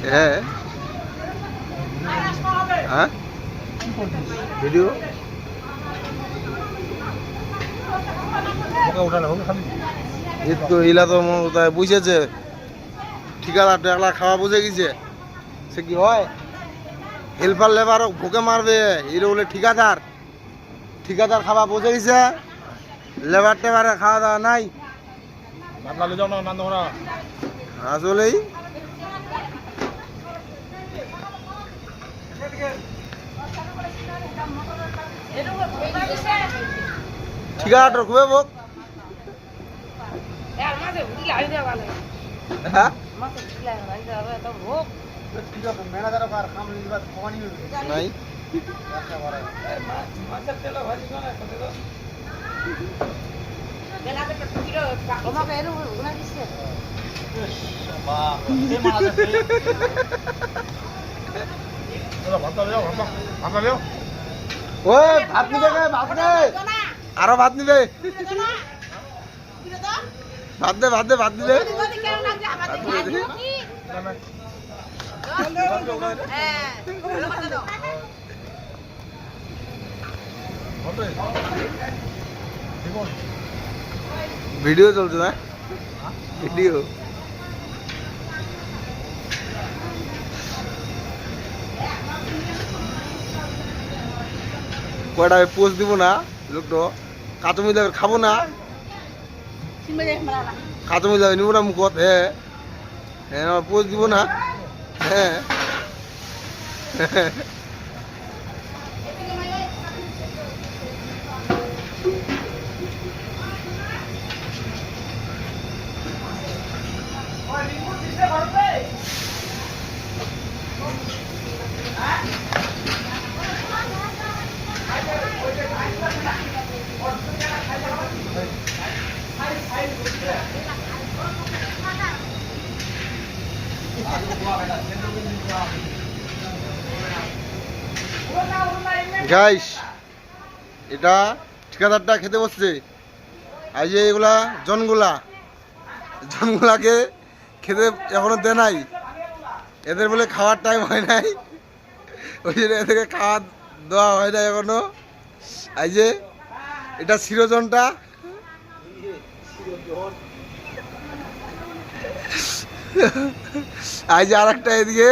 হ্যাঁ হ্যাঁ ভিডিও ইলা তো বুঝেছে ঠিকাদার টেকলা খাওয়া বুঝে গেছে সে কি হয় হেল্পার লেবার ভোকে মারবে এর বলে ঠিকাদার ঠিকাদার খাওয়া বুঝে গেছে লেবার টেবারে খাওয়া দাওয়া নাই আসলেই ঠিকাদার ঢুকবে বোক হ্যাঁ নাই ওই ভাত নিবে ভাত দে আরো ভাত নিবে ভাত দে ভাত দে ভাত দিবে ভিডিও চলছে না ভিডিও কয়টা পোস্ট দিব না লোকটো কাঁচা মিলে খাবো না কাঁচা মিলে নিব না মুখত হ্যাঁ হ্যাঁ পোস্ট দিব না হ্যাঁ গাইস এটা ঠিকাদারটা খেতে বসছে এই যে এগুলা জনগুলাকে খেতে এখনো দেয় নাই এদের বলে খাওয়ার টাইম হয় নাই ওই জন্য এদেরকে খাওয়া দেওয়া হয় নাই এখনো এই যে এটা শিরোজনটা এই যে আর একটা এদিকে